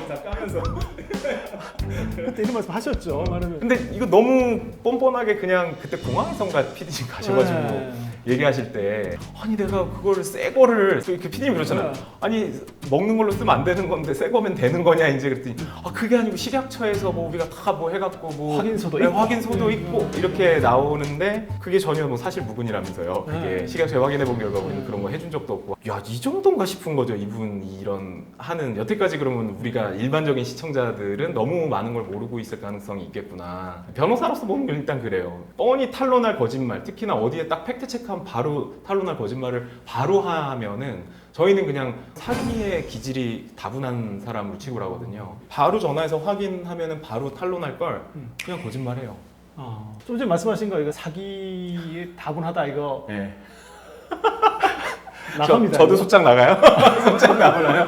다 까면서. 그때 이런 말씀 하셨죠. 말하면. 근데 이거 너무 뻔뻔하게 그냥 그때 공항성가 PD님 가셔가지고 네. 얘기하실 때 아니 내가 그거를 새 거를 이렇게 PD님 그러잖아요. 네. 아니 먹는 걸로 쓰면 안 되는 건데 새 거면 되는 거냐 이제 그랬더니 아 그게 아니고 식약처에서 뭐 우리가 다 뭐 해갖고 뭐 확인서도 네, 있고. 확인서도 있고 이렇게 나오는데 그게 전혀 뭐 사실 무근이라면서요. 그게 네. 식약처에 확인해 본 결과 우리는 그런 거 해준 적도 없고 야 이 정도인가 싶은 거죠. 이분이 이런 하는 여태까지 그러면 우리가 일반적인 시청자들은 너무 많은 걸 모르고 있을 가능성이 있겠구나. 변호사로서 보면 일단 그래요. 뻔히 탄로날 거짓말, 특히나 어디에 딱 팩트 체크하면 바로 탄로날 거짓말을 바로 하면은 저희는 그냥 사기의 기질이 다분한 사람으로 취급을 하거든요. 바로 전화해서 확인하면은 바로 탄로날 걸 그냥 거짓말해요. 좀 전에 말씀하신 거 이거 사기에 다분하다 이거 예. 나갑니다. 저도 이거. 소장 나가요? 소장 나오나요?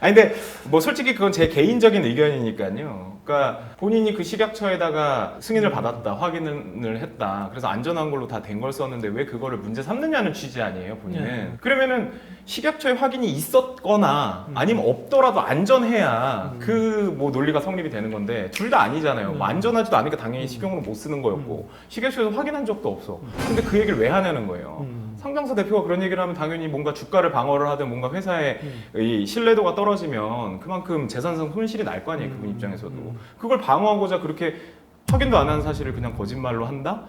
아니 근데 뭐 솔직히 그건 제 개인적인 의견이니까요. 그러니까 본인이 그 식약처에다가 승인을 받았다, 확인을 했다. 그래서 안전한 걸로 다 된 걸 썼는데 왜 그거를 문제 삼느냐는 취지 아니에요, 본인은. 네. 그러면은 식약처에 확인이 있었거나 아니면 없더라도 안전해야 그 뭐 논리가 성립이 되는 건데 둘 다 아니잖아요. 뭐 안전하지도 않으니까 당연히 식용으로 못 쓰는 거였고 식약처에서 확인한 적도 없어. 근데 그 얘기를 왜 하냐는 거예요. 상장사 대표가 그런 얘기를 하면 당연히 뭔가 주가를 방어를 하든 뭔가 회사의 이 신뢰도가 떨어지면 그만큼 재산상 손실이 날 거 아니에요. 그분 입장에서도. 그걸 방어하고자 그렇게 확인도 안 하는 사실을 그냥 거짓말로 한다?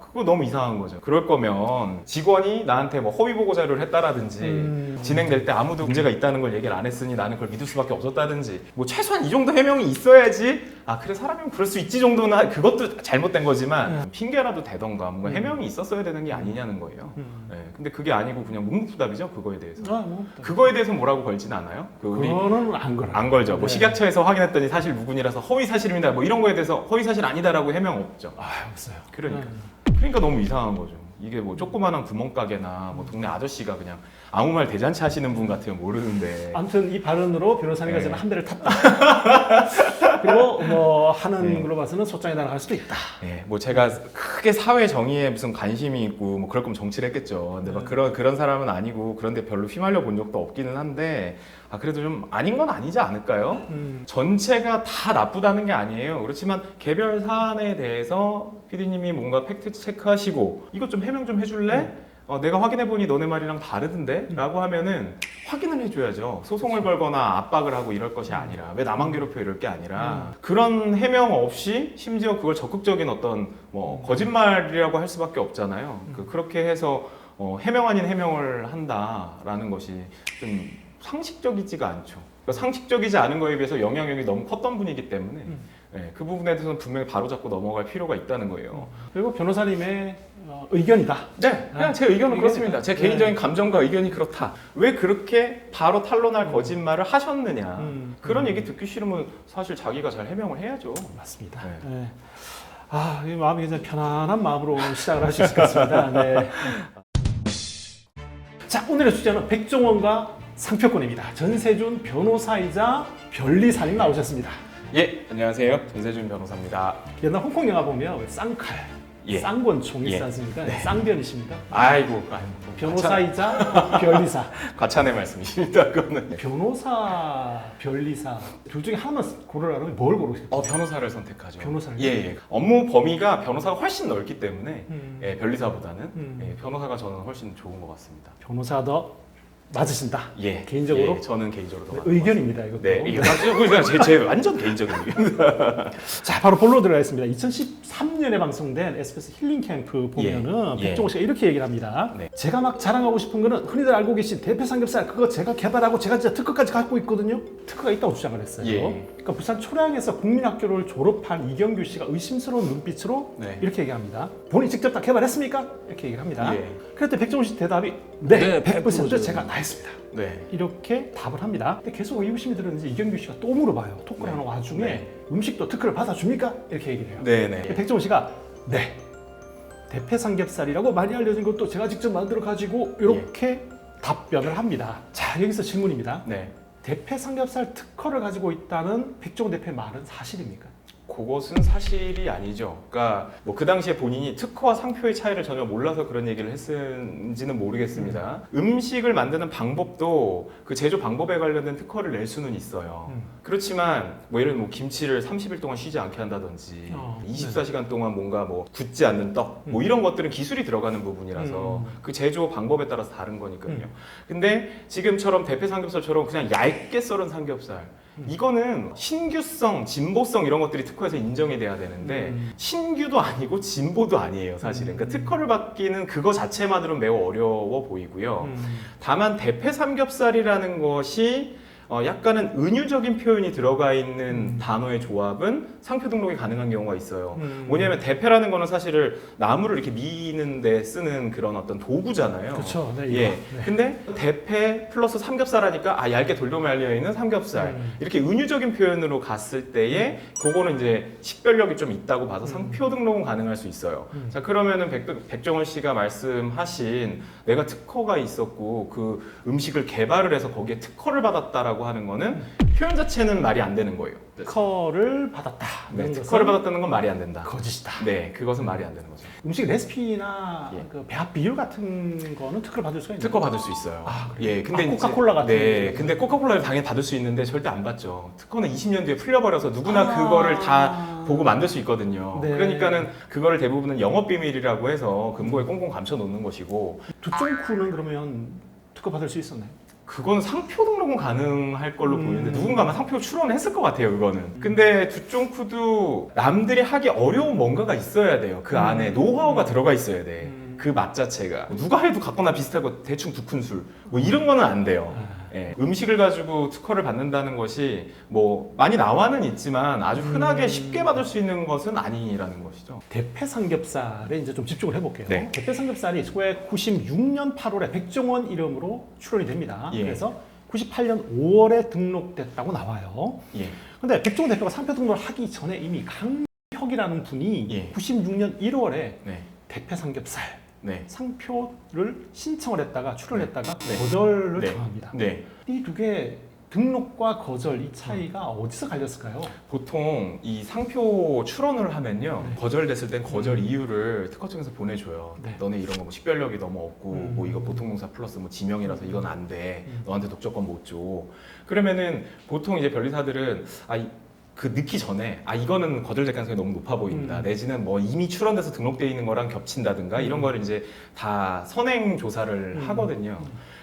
그거 너무 이상한 거죠. 그럴 거면 직원이 나한테 뭐 허위 보고 자료를 했다라든지 진행될 때 아무도 문제가 있다는 걸 얘기를 안 했으니 나는 그걸 믿을 수밖에 없었다든지 뭐 최소한 이 정도 해명이 있어야지 그래 사람이면 그럴 수 있지 정도는 그것도 잘못된 거지만 핑계라도 대던가 뭔가 해명이 있었어야 되는 게 아니냐는 거예요. 네, 근데 그게 아니고 그냥 묵묵부답이죠. 그거에 대해서. 그거에 대해서 뭐라고 걸지는 않아요? 그거는 안 걸어요. 안 걸죠. 뭐 네. 식약처에서 확인했더니 사실 무근이라서 허위 사실입니다. 뭐 이런 거에 대해서 허위 사실 아니다라고 해명 없죠. 없어요. 그러니까 너무 이상한 거죠. 이게 뭐 조그마한 구멍가게나 뭐 동네 아저씨가 그냥 아무 말 대잔치 하시는 분 같으면 모르는데. 아무튼 이 발언으로 변호사님과 네. 저는 한 대를 탔다. 그리고 뭐 하는 네. 걸로 봐서는 소장에 달아갈 수도 있다. 네, 뭐 제가 크게 사회 정의에 무슨 관심이 있고 뭐 그럴 거면 정치를 했겠죠. 근데 막 그런 사람은 아니고 그런데 별로 휘말려 본 적도 없기는 한데 그래도 좀 아닌 건 아니지 않을까요? 전체가 다 나쁘다는 게 아니에요. 그렇지만 개별 사안에 대해서 PD님이 뭔가 팩트 체크하시고 이것 좀 해명 좀 해줄래? 내가 확인해보니 너네 말이랑 다르던데? 라고 하면은 확인을 해줘야죠. 소송을 걸거나 압박을 하고 이럴 것이 아니라 왜 나만 괴롭혀 이럴 게 아니라 그런 해명 없이 심지어 그걸 적극적인 어떤 뭐 거짓말이라고 할 수밖에 없잖아요. 그렇게 해서 해명 아닌 해명을 한다라는 것이 좀 상식적이지가 않죠. 그러니까 상식적이지 않은 거에 비해서 영향력이 너무 컸던 분이기 때문에 네, 그 부분에 대해서는 분명히 바로잡고 넘어갈 필요가 있다는 거예요. 그리고 변호사님의 의견이다. 네, 그냥 제 의견은 그렇습니다. 제 네. 개인적인 감정과 의견이 그렇다. 왜 그렇게 바로 탄로날 거짓말을 하셨느냐. 그런 얘기 듣기 싫으면 사실 자기가 잘 해명을 해야죠. 맞습니다. 네. 네. 이 마음이 굉장히 편안한 마음으로 시작을 할 수 있을 것 같습니다. 네. 자, 오늘의 주제는 백종원과 상표권입니다. 전세준 변호사이자 변리사님 나오셨습니다. 예, 안녕하세요. 전세준 변호사입니다. 옛날 홍콩 영화 보면 왜 쌍칼, 예. 쌍권총 있지 예. 않습니까? 네. 쌍변이십니까? 아이고, 변호사이자 변리사. 과찬의 말씀이십니다. 그거는. 변호사, 변리사 둘 중에 하나만 고르라면 뭘 고르실까요? 변호사를 선택하죠. 변호사를? 예. 업무 범위가 변호사가 훨씬 넓기 때문에 예. 변리사보다는 변호사가 저는 훨씬 좋은 것 같습니다. 변호사가 더 맞으신다. 예. 개인적으로? 예, 저는 개인적으로 더 의견입니다. 이것도. 네, 이거 제 완전 개인적인 의견. 자, 바로 본론 들어가겠습니다. 2013년에 방송된 SBS 힐링 캠프 보면은 예. 백종원 씨가 이렇게 얘기를 합니다. 네. 제가 막 자랑하고 싶은 거는 흔히들 알고 계신 대패 삼겹살 그거 제가 개발하고 제가 진짜 특허까지 갖고 있거든요. 특허가 있다고 주장을 했어요. 예. 그러니까 부산 초량에서 국민학교를 졸업한 이경규 씨가 의심스러운 눈빛으로 네. 이렇게 얘기합니다. 본인 직접 다 개발했습니까? 이렇게 얘기를 합니다. 예. 그랬더니 백종원 씨 대답이 네, 100% 죠. 제가 다 했습니다. 네. 이렇게 답을 합니다. 근데 계속 의구심이 들었는지 이경규 씨가 또 물어봐요. 토크를 하는 와중에 네. 음식도 특허를 받아줍니까? 이렇게 얘기를 해요. 네네. 백종원 씨가 네. 대패 삼겹살이라고 많이 알려진 것도 제가 직접 만들어 가지고 이렇게 답변을 합니다. 자, 여기서 질문입니다. 네. 대패 삼겹살 특허를 가지고 있다는 백종원 대표의 말은 사실입니까? 그것은 사실이 아니죠. 그러니까 뭐 그 당시에 본인이 특허와 상표의 차이를 전혀 몰라서 그런 얘기를 했는지는 모르겠습니다. 음식을 만드는 방법도 그 제조 방법에 관련된 특허를 낼 수는 있어요. 그렇지만 뭐 예를 들면 뭐 김치를 30일 동안 쉬지 않게 한다든지 24시간 동안 뭔가 뭐 굳지 않는 떡 뭐 이런 것들은 기술이 들어가는 부분이라서 그 제조 방법에 따라서 다른 거니까요. 근데 지금처럼 대패 삼겹살처럼 그냥 얇게 썰은 삼겹살 이거는 신규성, 진보성 이런 것들이 특허에서 인정이 돼야 되는데 신규도 아니고 진보도 아니에요, 사실은. 그러니까 특허를 받기는 그거 자체만으로는 매우 어려워 보이고요. 다만 대패 삼겹살이라는 것이 약간은 은유적인 표현이 들어가 있는 단어의 조합은 상표 등록이 가능한 경우가 있어요. 뭐냐면 대패라는 거는 사실을 나무를 이렇게 미는데 쓰는 그런 어떤 도구잖아요. 그렇죠. 네, 예. 네. 근데 대패 플러스 삼겹살 하니까 얇게 돌려 말려 있는 삼겹살 이렇게 은유적인 표현으로 갔을 때에 그거는 이제 식별력이 좀 있다고 봐서 상표 등록은 가능할 수 있어요. 자, 그러면은 백종원 씨가 말씀하신 내가 특허가 있었고 그 음식을 개발을 해서 거기에 특허를 받았다라고 하는 거는 표현 자체는 말이 안 되는 거예요. 특허를 받았다. 네, 특허를 받았다는 건 말이 안 된다. 거짓이다. 네, 그것은 말이 안 되는 거죠. 음식 레시피나 예. 그 배합 비율 같은 거는 특허를 받을 수가 있나요? 특허 받을 수 있어요. 아, 그래요? 예, 근데 이제 코카콜라 같은 네, 거. 근데 코카콜라를 당연히 받을 수 있는데 절대 안 받죠. 특허는 20년 뒤에 풀려버려서 누구나 그거를 다 보고 만들 수 있거든요. 네. 그러니까는 그거를 대부분은 영업 비밀이라고 해서 금고에 꽁꽁 감춰 놓는 것이고 두쫑쿠는 그러면 특허 받을 수 있었나요? 그건 상표 등록은 가능할 걸로 보이는데 누군가 아마 상표 출원을 했을 것 같아요, 그거는. 근데 두쫑쿠도 남들이 하기 어려운 뭔가가 있어야 돼요. 그 안에 노하우가 들어가 있어야 돼. 그 맛 자체가. 누가 해도 같거나 비슷하고 대충 두 큰술 뭐 이런 거는 안 돼요. 예, 음식을 가지고 특허를 받는다는 것이 뭐 많이 나와는 있지만 아주 흔하게 쉽게 받을 수 있는 것은 아니라는 것이죠. 대패 삼겹살에 이제 좀 집중을 해볼게요. 네. 대패 삼겹살이 1996년 8월에 백종원 이름으로 출원이 됩니다. 예. 그래서 98년 5월에 등록됐다고 나와요. 예. 근데 백종원 대표가 상표 등록을 하기 전에 이미 강혁이라는 분이 예. 96년 1월에 네. 대패 삼겹살 네. 상표를 신청을 했다가 출원했다가 네. 거절을 네. 당합니다. 네. 이 두 개 등록과 거절 이 차이가 어디서 갈렸을까요? 보통 이 상표 출원을 하면요 네. 거절됐을 땐 거절 이유를 특허청에서 보내줘요. 네. 너네 이런 거 뭐 식별력이 너무 없고 뭐 이거 보통동사 플러스 뭐 지명이라서 이건 안 돼. 너한테 독점권 못 줘. 그러면은 보통 이제 변리사들은 그 넣기 전에 이거는 거절될 가능성이 너무 높아 보인다. 내지는 뭐 이미 출원돼서 등록돼 있는 거랑 겹친다든가 이런 거를 이제 다 선행 조사를 하거든요.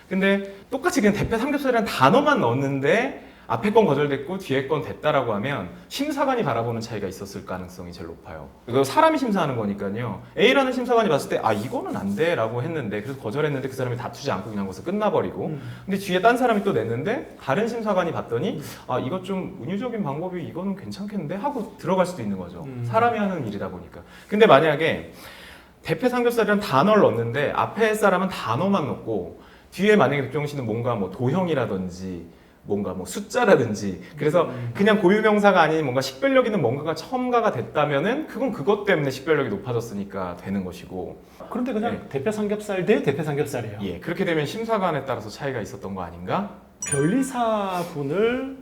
근데 똑같이 그냥 대패 삼겹살이라는 단어만 넣었는데 앞에 건 거절됐고 뒤에 건 됐다라고 하면 심사관이 바라보는 차이가 있었을 가능성이 제일 높아요. 이거 사람이 심사하는 거니까요. A라는 심사관이 봤을 때 이거는 안 돼라고 했는데 그래서 거절했는데 그 사람이 다투지 않고 그냥 거기서 끝나버리고 근데 뒤에 딴 사람이 또 냈는데 다른 심사관이 봤더니 이거 좀 은유적인 방법이 이거는 괜찮겠는데 하고 들어갈 수도 있는 거죠. 사람이 하는 일이다 보니까. 근데 만약에 대패 삼겹살이라는 단어를 넣었는데 앞에 사람은 단어만 넣고 뒤에 만약에 백종원 씨는 뭔가 뭐 도형이라든지 뭔가 뭐 숫자라든지 그래서 그냥 고유명사가 아닌 뭔가 식별력 있는 뭔가가 첨가가 됐다면은 그건 그것 때문에 식별력이 높아졌으니까 되는 것이고 그런데 그냥 대패 삼겹살 대 대패 삼겹살이에요. 예 그렇게 되면 심사관에 따라서 차이가 있었던 거 아닌가? 변리사분을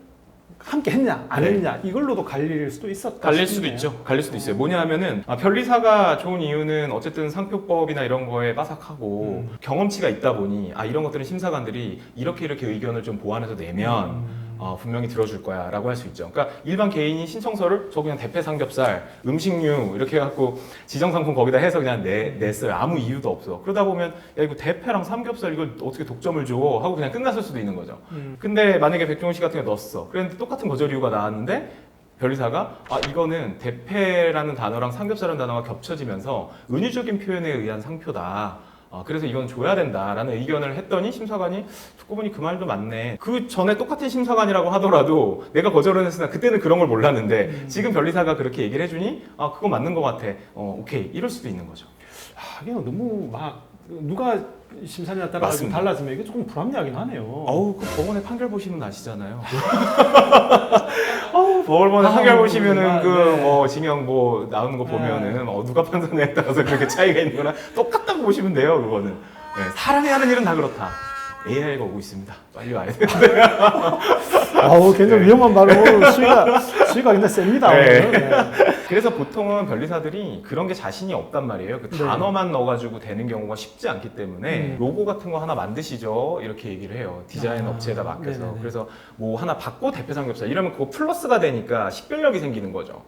함께 했냐 안 네. 했냐 이걸로도 갈릴 수도 있었다. 갈릴 수도 싶네요. 있죠. 갈릴 수도 있어요. 뭐냐 하면은 변리사가 좋은 이유는 어쨌든 상표법이나 이런 거에 빠삭하고 경험치가 있다 보니 이런 것들은 심사관들이 이렇게 의견을 좀 보완해서 내면 분명히 들어줄 거야 라고 할 수 있죠. 그러니까 일반 개인이 신청서를 저 그냥 대패 삼겹살, 음식류 이렇게 해갖고 지정상품 거기다 해서 그냥 냈어요. 아무 이유도 없어. 그러다 보면 야 이거 대패랑 삼겹살 이걸 어떻게 독점을 줘 하고 그냥 끝났을 수도 있는 거죠. 근데 만약에 백종원 씨 같은 게 넣었어. 그런데 똑같은 거절 이유가 나왔는데 변리사가 이거는 대패라는 단어랑 삼겹살이라는 단어가 겹쳐지면서 은유적인 표현에 의한 상표다. 그래서 이건 줘야 된다라는 의견을 했더니 심사관이 듣고 보니 그 말도 맞네. 그 전에 똑같은 심사관이라고 하더라도 내가 거절을 했으나 그때는 그런 걸 몰랐는데 지금 변리사가 그렇게 얘기를 해주니 그거 맞는 것 같아. 오케이 이럴 수도 있는 거죠. 이게 너무 막 누가 심사냐에 따라 좀 맞습니다. 달라지면 이게 조금 불합리하긴 하네요. 그 법원의 판결 보시면 아시잖아요. 법원의 판결 보시면은 네. 징역 나오는 거 보면은 누가 판단에 따라서 그렇게 차이가 있는 거나 똑같다고 보시면 돼요, 그거는. 네, 사람이 하는 일은 다 그렇다. AI가 오고 있습니다. 빨리 와야 돼. 굉장히 위험한 말로 수위가 굉장히 셉니다. 네. 오늘. 네. 그래서 보통은 변리사들이 그런 게 자신이 없단 말이에요. 그 네. 단어만 넣어가지고 되는 경우가 쉽지 않기 때문에 로고 같은 거 하나 만드시죠. 이렇게 얘기를 해요. 디자인 업체에다 맡겨서. 네네네. 그래서 뭐 하나 받고 대패 삼겹살 이러면 그거 플러스가 되니까 식별력이 생기는 거죠.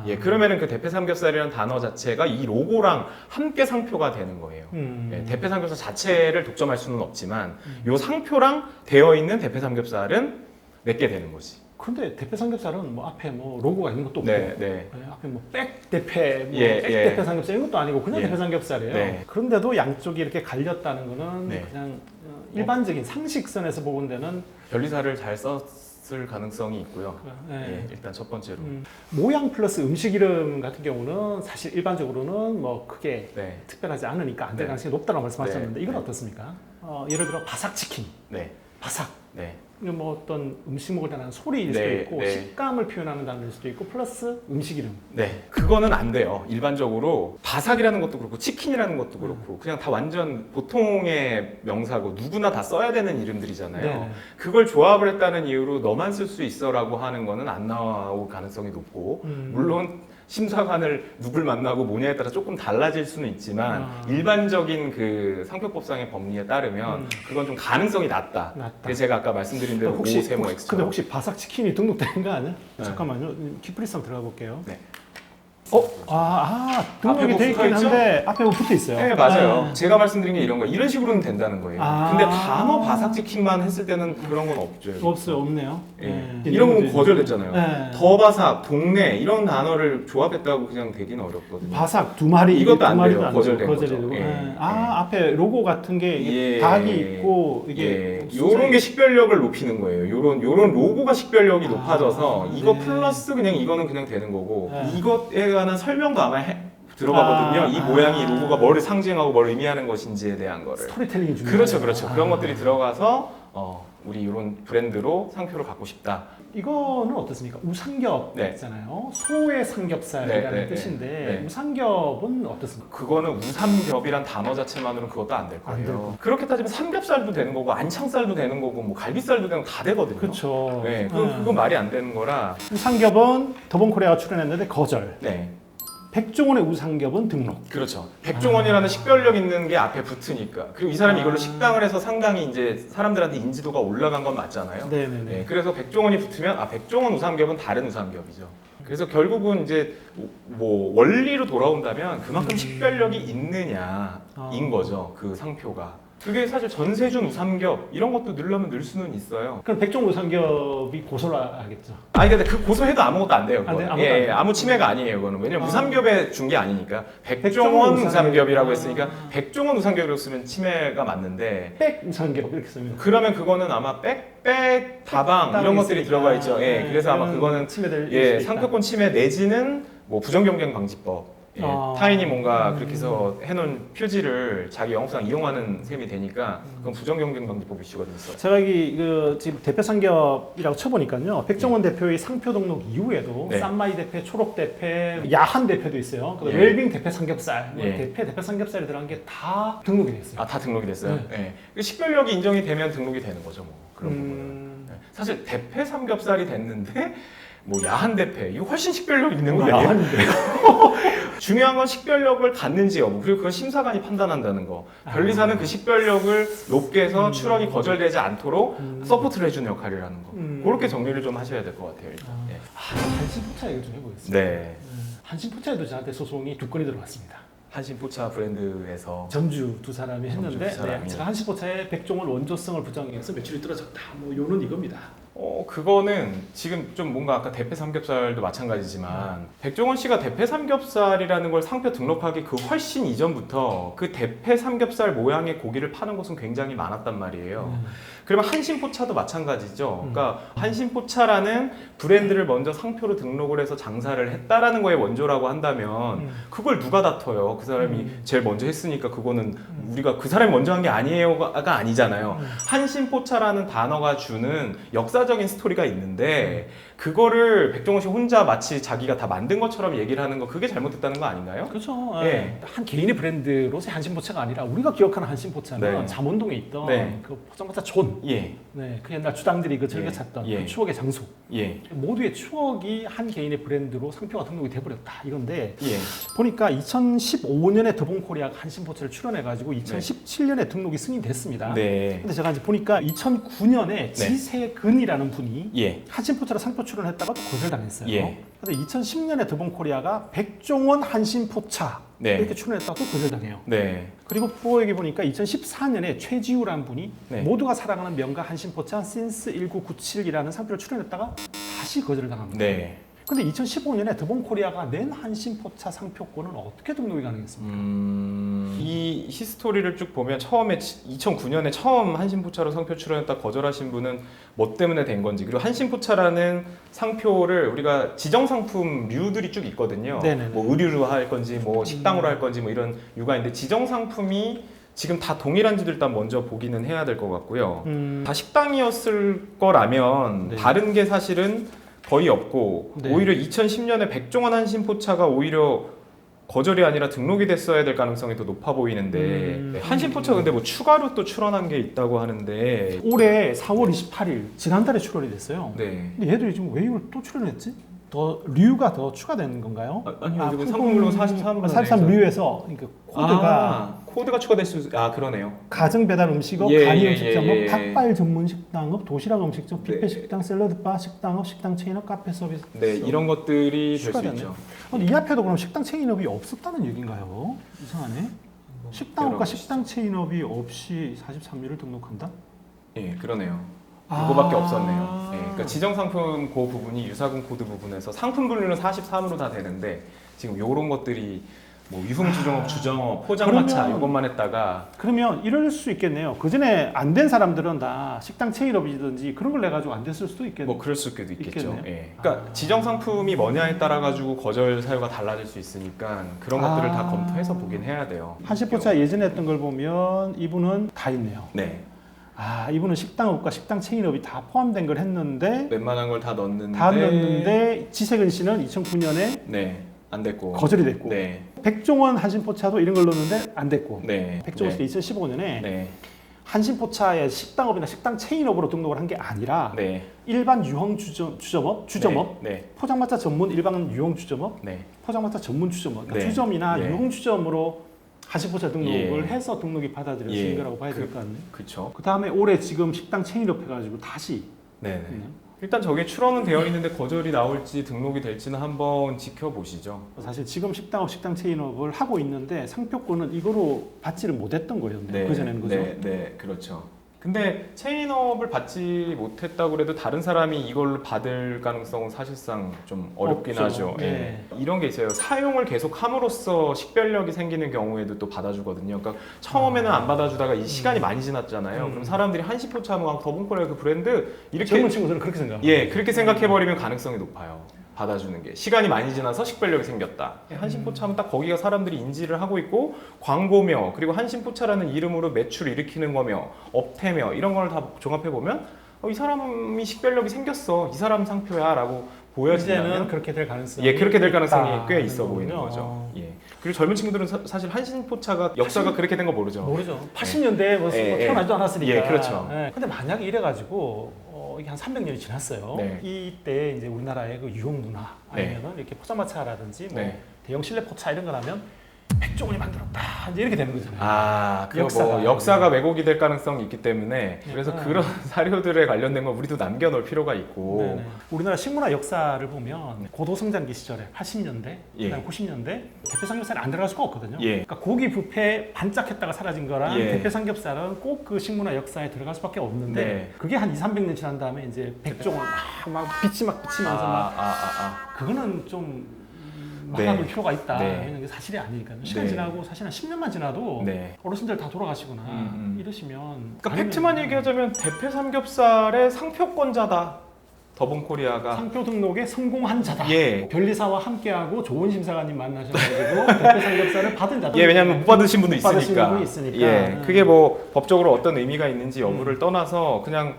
예, 그러면은 그 대패 삼겹살이라는 단어 자체가 이 로고랑 함께 상표가 되는 거예요. 예, 대패 삼겹살 자체를 독점할 수는 없지만 요 상표랑 되어 있는 대패 삼겹살은 내게 되는 거지. 그런데 대패 삼겹살은 뭐 앞에 뭐 로고가 있는 것도 없고 네. 네, 앞에 뭐 백 대패, 뭐 예, 백 예. 대패 삼겹살 이런 것도 아니고 그냥 예. 대패 삼겹살이에요. 네. 그런데도 양쪽이 이렇게 갈렸다는 거는 네. 그냥 일반적인 상식선에서 보건대는 변리사를 잘 썼을 가능성이 있고요. 네. 예, 일단 첫 번째로. 모양 플러스 음식 이름 같은 경우는 사실 일반적으로는 뭐 크게 네. 특별하지 않으니까 안될 네. 가능성이 높다고 말씀하셨는데 네. 이건 네. 어떻습니까? 예를 들어 바삭치킨, 네. 바삭. 네. 이건 뭐 어떤 음식 먹을 때 나는 소리일 수도 네, 있고 네. 식감을 표현하는 단어일 수도 있고 플러스 음식 이름. 네. 그거는 안 돼요. 일반적으로 바삭이라는 것도 그렇고 치킨이라는 것도 그렇고 그냥 다 완전 보통의 명사고 누구나 다 써야 되는 이름들이잖아요. 네. 그걸 조합을 했다는 이유로 너만 쓸 수 있어라고 하는 거는 안 나올 가능성이 높고 물론 심사관을 누굴 만나고 뭐냐에 따라 조금 달라질 수는 있지만 일반적인 그 상표법상의 법리에 따르면 그건 좀 가능성이 낮다. 그래서 제가 아까 말씀드린 대로 혹시 오세모 근데 엑스처럼. 혹시 바삭 치킨이 등록된 거 아니야? 네. 잠깐만요. 키프리스 한번 들어가 볼게요. 네. 등록이 앞에 뭐 돼 있긴 붙어있죠? 한데 앞에 뭐 붙어 있어요. 네, 맞아요. 제가 말씀드린 게 이런 거예요. 이런 식으로는 된다는 거예요. 아. 근데 단어 바삭치킨만 했을 때는 그런 건 없죠. 없어요, 없네요. 예. 네. 이런 건 거절됐잖아요. 네. 더 바삭, 동네 이런 단어를 조합했다고 그냥 되긴 어렵거든요. 바삭 두 마리 이것도 두 안 마리도 돼요. 안 거절된 되고, 거죠. 거절이 되고. 예. 네. 앞에 로고 같은 게 이게 예. 닭이 있고 이게 요런 게 식별력을 높이는 거예요. 요런 로고가 식별력이 높아져서 이거 네. 플러스 그냥 이거는 그냥 되는 거고 네. 이것에 관한 설명도 아마 들어가거든요. 이 모양이 로고가 뭐를 상징하고 뭘 의미하는 것인지에 대한 거를. 스토리텔링이 중요해요. 그렇죠, 그렇죠. 그런 것들이 들어가서 우리 이런 브랜드로 상표를 갖고 싶다. 이거는 어떻습니까? 우삼겹 네. 있잖아요. 소의 삼겹살이라는 네, 네, 뜻인데 네. 우삼겹은 어떻습니까? 그거는 우삼겹이란 단어 자체만으로는 그것도 안 될 안 거예요. 되고. 그렇게 따지면 삼겹살도 되는 거고 안창살도 되는 거고 뭐 갈비살도 되는 거 다 되거든요. 그렇죠. 네, 그건 말이 안 되는 거라. 우삼겹은 더본코리아가 출연했는데 거절. 네. 백종원의 우삼겹은 등록. 그렇죠. 백종원이라는 식별력 있는 게 앞에 붙으니까. 그리고 이 사람이 이걸로 식당을 해서 상당히 이제 사람들한테 인지도가 올라간 건 맞잖아요. 네네네. 네, 그래서 백종원이 붙으면 백종원 우삼겹은 다른 우삼겹이죠. 그래서 결국은 이제 뭐 원리로 돌아온다면 그만큼 식별력이 있느냐인 거죠. 그 상표가. 그게 사실 전세준 우삼겹 이런 것도 넣으려면 넣을 수는 있어요. 그럼 백종원 우삼겹이 고소를 하겠죠. 아니 근데 그 고소해도 아무것도 안 돼요. 안 돼? 그거는. 아무것도 안 돼요? 아무 침해가 아니에요. 그거는 왜냐면 우삼겹에 준 게 아니니까. 백종원 백종원 우삼겹. 우삼겹이라고 했으니까 백종원 우삼겹이라고 쓰면 침해가 맞는데 백 우삼겹 이렇게 쓰면. 그러면 그거는 아마 빽빽 다방 이런 것들이 들어가 있죠. 예, 그래서 아마 그거는 침해될 상표권 침해 내지는 뭐 부정경쟁 방지법. 예, 타인이 뭔가 그렇게 해서 해놓은 표지를 자기 영업상 이용하는 셈이 되니까 그건 부정경쟁 방지법 이슈가 됐어요. 제가 지금 대표 상겹이라고 쳐보니까요. 백종원 대표의 상표 등록 이후에도 네. 쌈마이 대표, 초록 대표, 야한 대표도 있어요. 그리고 예. 웰빙 대표 삼겹살, 뭐 예. 대표 삼겹살이 들어간 게 다 등록이 돼 있어요. 다 등록이 됐어요. 네. 예. 그 식별력이 인정이 되면 등록이 되는 거죠, 뭐 그런 부분은. 네. 사실 대패 삼겹살이 됐는데 뭐 야한 대패 이거 훨씬 식별력 있는 거 아니에요? 야한인데. 중요한 건 식별력을 갖는지 여부 그리고 그건 심사관이 판단한다는 거. 변리사는 그 식별력을 높게 해서 출원이 거절되지 않도록 서포트를 해주는 역할이라는 거. 그렇게 정리를 좀 하셔야 될 것 같아요. 일단. 예. 한신포차 얘기 좀 해보겠습니다. 네. 한신포차에도 저한테 소송이 2건이 들어왔습니다. 한신포차 브랜드에서 점주 두 사람이 점주 했는데 두 사람이. 제가 한신포차의 백종원 원조성을 부정해서 매출이 떨어졌다. 뭐 요는 이겁니다. 그거는 지금 좀 뭔가 아까 대패 삼겹살도 마찬가지지만 백종원 씨가 대패 삼겹살이라는 걸 상표 등록하기 그 훨씬 이전부터 그 대패 삼겹살 모양의 고기를 파는 곳은 굉장히 많았단 말이에요. 그러면 한신포차도 마찬가지죠. 그러니까 한신포차라는 브랜드를 먼저 상표로 등록을 해서 장사를 했다라는 거에 원조라고 한다면 그걸 누가 다퉈요? 그 사람이 제일 먼저 했으니까 그거는 우리가 그 사람이 먼저 한 게 아니에요가 아니잖아요. 한신포차라는 단어가 주는 역사적인 스토리가 있는데 그거를 백종원 씨 혼자 마치 자기가 다 만든 것처럼 얘기를 하는 거 그게 잘못됐다는 거 아닌가요? 그렇죠. 예. 한 개인의 브랜드로서의 한신포차가 아니라 우리가 기억하는 한신포차는 네. 잠원동에 있던 네. 그 포장마차 존, 예, 네, 그 옛날 주당들이 그 즐겨 찾던 예. 그 추억의 장소, 예, 모두의 추억이 한 개인의 브랜드로 상표가 등록이 돼버렸다 이건데 예. 보니까 2015년에 더본코리아가 한신포차를 출원해가지고 2017년에 등록이 승인됐습니다. 네. 근데 제가 이제 보니까 2009년에 지세근이라는 분이 예. 한신포차로 상표 출원했다가 또 거절당했어요. 예. 그래서 2010년에 더본코리아가 백종원 한신포차 네. 이렇게 출원했다가 또 거절당해요. 네. 그리고 프로에게 보니까 2014년에 최지우라는 분이 네. 모두가 사랑하는 명가 한신포차 신스 1997이라는 상표를 출원했다가 다시 거절을 당합니다. 네. 근데 2015년에 더본코리아가 낸 한신포차 상표권은 어떻게 등록이 가능했습니까? 이 히스토리를 쭉 보면 처음에 2009년에 처음 한신포차로 상표 출원했다 거절하신 분은 뭐 때문에 된 건지 그리고 한신포차라는 상표를 우리가 지정상품류들이 쭉 있거든요. 네네네. 뭐 의류로 할 건지 뭐 식당으로 할 건지 뭐 이런 류가 있는데 지정상품이 지금 다 동일한지도 일단 먼저 보기는 해야 될 것 같고요. 다 식당이었을 거라면 네. 다른 게 사실은 거의 없고 네. 오히려 2010년에 백종원 한신포차가 오히려 거절이 아니라 등록이 됐어야 될 가능성이 더 높아 보이는데 한신포차 근데 뭐 추가로 또 출원한 게 있다고 하는데 올해 4월 28일 지난달에 출원이 됐어요. 네. 근데 얘들이 지금 왜 이걸 또 출원했지? 더 류가 더 추가되는 건가요? 아니요 지금 상품별로 43류에서 그러니까 코드가 추가될 수 그러네요. 가정 배달 음식업, 예, 간이 예, 음식점업, 예, 예. 닭발 전문 식당업, 도시락 음식점, 네. 뷔페 식당, 샐러드 바, 식당업, 식당 체인업, 카페 서비스. 네 이런 것들이 될 수 추가되네요. 있죠. 근데 이 앞에도 그럼 식당 체인업이 없었다는 얘기인가요? 이상하네. 식당업과 열어보시죠. 식당 체인업이 없이 43류를 등록한다? 예 그러네요. 그거밖에 아. 없었네요. 예, 그러니까 지정상품 그 부분이 유사금 코드 부분에서 상품 분류는 43으로 다 되는데 지금 요런 것들이 뭐 유흥주점업, 주점업, 포장마차 그러면- 이것만 했다가 그러면 이럴 수 있겠네요. 그 전에 안 된 사람들은 다 식당 체인업이든지 그런 걸 내가지고 안 됐을 수도 있겠네요. 뭐 그럴 수도 있겠죠. 있겠네요. 예. 그러니까 지정 상품이 뭐냐에 따라 가지고 거절 사유가 달라질 수 있으니까 그런 것들을 다 검토해서 보긴 해야 돼요. 한신포차 예전에 했던 걸 보면 이분은 다 있네요. 네. 이분은 식당업과 식당 체인업이 다 포함된 걸 했는데 웬만한 걸 다 넣었는데 지세근 씨는 2009년에 네. 안 됐고. 거절이 됐고 네. 백종원 한신포차도 이런 걸 넣었는데 안 됐고 네. 백종원 네. 씨가 2015년에 네. 한신포차의 식당업이나 식당 체인업으로 등록을 한 게 아니라 네. 일반 유흥 주점업, 네. 포장마차 전문 일반 유흥 주점업, 네. 포장마차 전문 주점업, 그러니까 네. 주점이나 네. 유흥 주점으로 한신포차 등록을 예. 해서 등록이 받아들여진 예. 거라고 봐야 될 것 같네요. 그렇죠. 그 다음에 올해 지금 식당 체인업 해가지고 다시 네. 일단 저게 출원은 되어 있는데 거절이 나올지 등록이 될지는 한번 지켜보시죠. 사실 지금 식당업, 식당 체인업을 하고 있는데 상표권은 이거로 받지를 못했던 거였네요. 그전에는 그죠? 네, 네, 그렇죠. 근데 체인업을 받지 못했다고 그래도 다른 사람이 이걸 받을 가능성은 사실상 좀 어렵긴 없죠. 하죠. 네. 예. 이런 게 있어요. 사용을 계속 함으로써 식별력이 생기는 경우에도 또 받아주거든요. 그러니까 처음에는 안 받아주다가 이 시간이 많이 지났잖아요. 그럼 사람들이 한신포차 하면 더본코리아 그 브랜드 이렇게 젊은 친구들은 그렇게 생각합니다. 예, 그렇게 생각해버리면 가능성이 높아요. 받아주는 게 시간이 많이 지나서 식별력이 생겼다. 한신포차 하면 딱 거기가 사람들이 인지를 하고 있고 광고며 그리고 한신포차라는 이름으로 매출을 일으키는 거며 업태며 이런 걸 다 종합해 보면 이 사람이 식별력이 생겼어. 이 사람 상표야라고 이제는 보여지면 그렇게 될 가능성이 예, 그렇게 될 가능성이 있다. 꽤 있어 보이는 거군요. 거죠. 예. 그리고 젊은 친구들은 사실 한신포차가 역사가 그렇게 된 거 모르죠. 모르죠. 80년대에 뭐 예, 예. 태어나지도 않았으니까. 예, 그렇죠. 근데 만약에 이래가지고 이게 한 300년이 지났어요. 네. 이때 이제 우리나라의 그 유흥 문화 아니면은 이렇게 포장마차라든지 뭐 네. 대형 실내 포차 이런 거라면 백종원이 만들었다 이제 이렇게 되는 거잖아요. 그 역사가 왜곡이 될 가능성이 있기 때문에 그래서 네. 그런 사료들에 관련된 건 우리도 남겨놓을 필요가 있고 네네. 우리나라 식문화 역사를 보면 고도성장기 시절에 80년대, 예. 그다음 90년대 대표 삼겹살이 안 들어갈 수가 없거든요. 예. 그러니까 고기 뷔페 반짝했다가 사라진 거랑 예. 대표 삼겹살은 꼭 그 식문화 역사에 들어갈 수밖에 없는데 네. 그게 한 200~300년 지난 다음에 이제 백종원 막 빛이 막 비치면서 막 그거는 좀 막아둘 필요가 있다. 네. 이런 게 사실이 아니니까요. 시간 네. 지나고 사실 한 10년만 지나도 네. 어르신들 다 돌아가시거나 이러시면 그러니까 아니면 팩트만 얘기하자면 대패 삼겹살의 상표권자다. 더본코리아가 상표 등록에 성공한 자다. 예. 변리사와 함께하고 좋은 심사관님 만나셔가지고 대표 삼겹살을 받은 자다. 예, 왜냐하면 못 받으신 분도 못 받으신 있으니까. 분이 있으니까. 예, 그게 뭐 법적으로 어떤 의미가 있는지 여부를 떠나서 그냥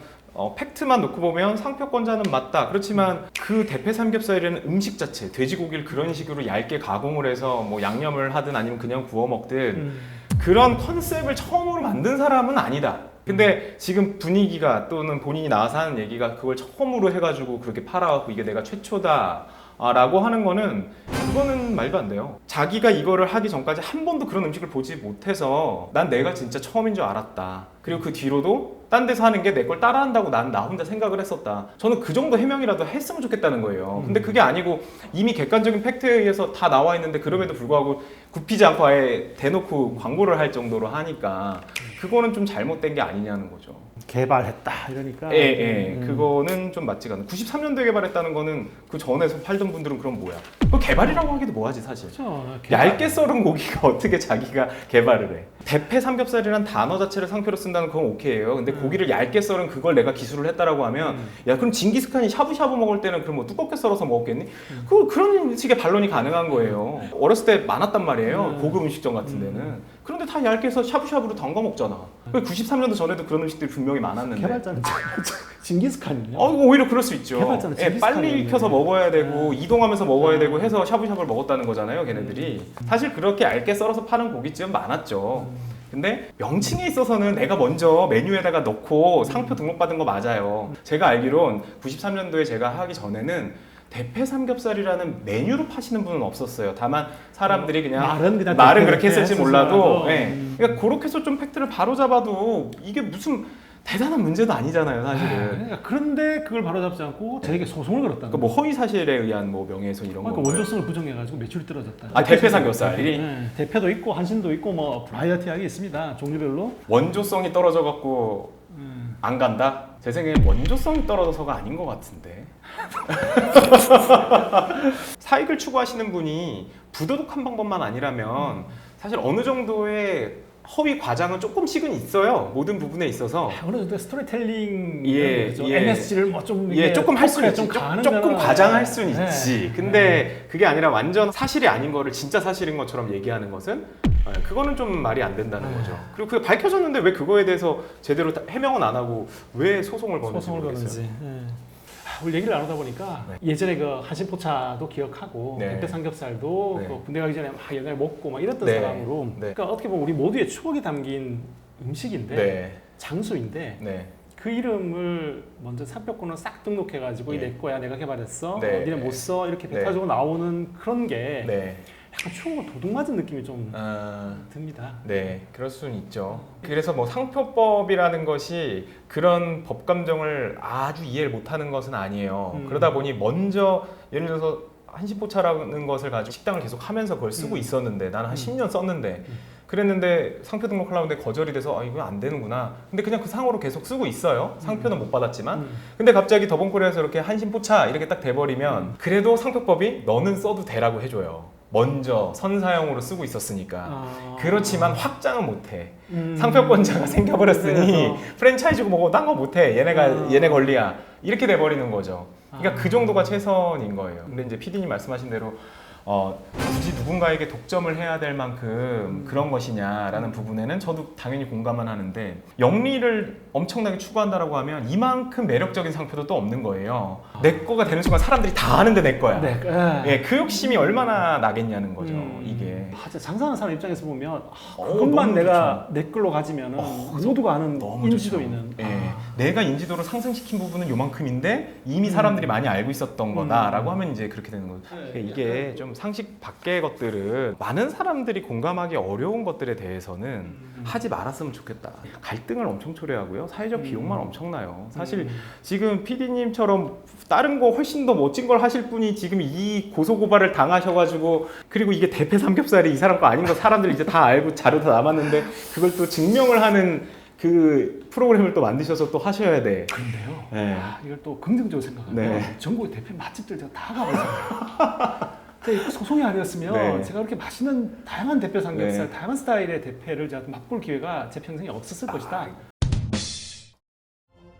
팩트만 놓고 보면 상표권자는 맞다. 그렇지만 그 대패 삼겹살이라는 음식 자체, 돼지고기를 그런 식으로 얇게 가공을 해서 뭐 양념을 하든 아니면 그냥 구워 먹든 그런 컨셉을 처음으로 만든 사람은 아니다. 근데 지금 분위기가 또는 본인이 나와서 하는 얘기가 그걸 처음으로 해가지고 그렇게 팔아갖고 이게 내가 최초다 라고 하는 거는 그거는 말도 안 돼요. 자기가 이거를 하기 전까지 한 번도 그런 음식을 보지 못해서 난 내가 진짜 처음인 줄 알았다. 그리고 그 뒤로도 딴 데서 하는 게 내 걸 따라한다고 난 나 혼자 생각을 했었다. 저는 그 정도 해명이라도 했으면 좋겠다는 거예요. 근데 그게 아니고 이미 객관적인 팩트에 의해서 다 나와 있는데 그럼에도 불구하고 굽히지 않고 아예 대놓고 광고를 할 정도로 하니까 그거는 좀 잘못된 게 아니냐는 거죠. 개발했다 이러니까. 예. 그거는 좀 맞지가 않아요. 93년도에 개발했다는 거는 그 전에서 팔던 분들은 그럼 뭐야? 그 개발이라고 하기도 뭐하지 사실. 그렇죠. 얇게 썰은 고기가 어떻게 자기가 개발을 해? 대패 삼겹살이란 단어 자체를 상표로 쓴다는 건 오케이예요. 근데 고기를 얇게 썰은 그걸 내가 기술을 했다라고 하면 야 그럼 징기스칸이 샤브샤브 먹을 때는 그럼 뭐 두껍게 썰어서 먹었겠니? 그런 식의 반론이 가능한 거예요. 어렸을 때 많았단 말이에요. 고급 음식점 같은 데는. 그런데 다 얇게 해서 샤브샤브로 담가 먹잖아. 93년도 전에도 그런 음식들이 분명히 많았는데. 개발자는 징기스칸이요. 오히려 그럴 수 있죠. 개발자는 예, 빨리 익혀서 먹어야 되고 이동하면서 먹어야 되고 해서 샤브샤브를 먹었다는 거잖아요, 걔네들이. 사실 그렇게 얇게 썰어서 파는 고깃집은 많았죠. 근데 명칭에 있어서는 내가 먼저 메뉴에다가 넣고 상표 등록받은 거 맞아요. 제가 알기론 93년도에 제가 하기 전에는 대패 삼겹살이라는 메뉴로 파시는 분은 없었어요. 다만 사람들이 그냥 말은 그렇게 했을지 몰라도 그러니까 그렇게 해서 좀 팩트를 바로 잡아도 이게 무슨 대단한 문제도 아니잖아요, 사실은. 그러니까 그런데 그걸 바로잡지 않고 저에게 소송을 걸었다. 그러니까 뭐 허위 사실에 의한 뭐 명예훼손 이런 거. 그러니까 원조성을 부정해가지고 매출이 떨어졌다. 아, 대패 삼겹살이? 네, 대패도 있고 한신도 있고 뭐 바이어티하게 있습니다. 종류별로. 원조성이 떨어져 갖고 안 간다? 제 생각엔 원조성이 떨어져서가 아닌 것 같은데. 사익을 추구하시는 분이 부도덕한 방법만 아니라면 사실 어느 정도의 허위 과장은 조금씩은 있어요. 모든 부분에 있어서. 어느 정도 스토리텔링, 예. MSG를 뭐 좀 조금 할 수는 있지. 조금 과장할 수는 네. 있지. 근데 그게 아니라 완전 사실이 아닌 거를 진짜 사실인 것처럼 얘기하는 것은 그거는 좀 말이 안 된다는 거죠. 그리고 그게 밝혀졌는데 왜 그거에 대해서 제대로 해명은 안 하고 왜 소송을 거는지. 우리 얘기를 나누다 보니까 예전에 그 한신포차도 기억하고 대패 삼겹살도 그 군대 가기 전에 막 옛날에 먹고 막 이랬던 사람으로 그러니까 어떻게 보면 우리 모두의 추억이 담긴 음식인데 장소인데 그 이름을 먼저 상표권을 싹 등록해가지고 이내 거야 내가 개발했어 니네 못 써 이렇게 뱉어주고 나오는 그런 게 약간 추억을 도둑 맞은 느낌이 좀 듭니다. 네, 그럴 수는 있죠. 그래서 뭐 상표법이라는 것이 그런 법 감정을 아주 이해를 못하는 것은 아니에요. 그러다 보니 먼저 예를 들어서 한신포차라는 것을 가지고 식당을 계속 하면서 그걸 쓰고 있었는데 나는 한 10년 썼는데 그랬는데 상표 등록하려고 했는데 거절이 돼서 이거 안 되는구나. 근데 그냥 그 상호로 계속 쓰고 있어요. 상표는 못 받았지만. 근데 갑자기 더본코리아에서 이렇게 한신포차 이렇게 딱 돼버리면 그래도 상표법이 너는 써도 되라고 해줘요. 먼저 선사용으로 쓰고 있었으니까. 그렇지만 확장은 못해. 상표권자가 생겨버렸으니 프랜차이즈고 뭐고 딴 거 못해. 얘네 권리야. 이렇게 돼버리는 거죠. 그러니까 그 정도가 최선인 거예요. 근데 이제 PD님 말씀하신 대로 굳이 누군가에게 독점을 해야 될 만큼 그런 것이냐라는 부분에는 저도 당연히 공감은 하는데 영리를 엄청나게 추구한다라고 하면 이만큼 매력적인 상표도 또 없는 거예요. 내 거가 되는 순간 사람들이 다 아는데 내 거야. 그 욕심이 얼마나 나겠냐는 거죠. 이게. 장사하는 사람 입장에서 보면 그것만 내가 내 걸로 가지면 모두가 아는 인지도 좋죠. 있는. 내가 인지도를 상승시킨 부분은 요만큼인데 이미 사람들이 많이 알고 있었던 거다라고 하면 이제 그렇게 되는 거죠. 이게 좀 상식 밖의 것들은 많은 사람들이 공감하기 어려운 것들에 대해서는 하지 말았으면 좋겠다. 갈등을 엄청 초래하고요. 사회적 비용만 엄청나요. 사실 지금 PD님처럼 다른 거 훨씬 더 멋진 걸 하실 분이 지금 이 고소고발을 당하셔가지고 그리고 이게 대패 삼겹살이 이 사람 거 아닌 거 사람들이 이제 다 알고 자료 다 남았는데 그걸 또 증명을 하는 그 프로그램을 또 만드셔서 또 하셔야 돼. 그런데요. 이걸 또 긍정적으로 생각하면 전국의 대패 맛집들 제가 다 가보잖아요. 그 소송이 아니었으면 제가 그렇게 맛있는 다양한 대패 삼겹살, 다양한 스타일의 대패를 제가 맛볼 기회가 제 평생에 없었을 것이다.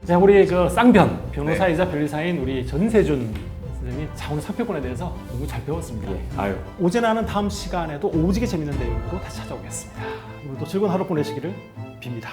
자, 우리 그 쌍변 변호사이자 변리사인 우리 전세준 선생님, 자 오늘 상표권에 대해서 너무 잘 배웠습니다. 오제나는 다음 시간에도 오지게 재밌는 내용으로 다시 찾아오겠습니다. 오늘도 즐거운 하루 보내시기를 빕니다.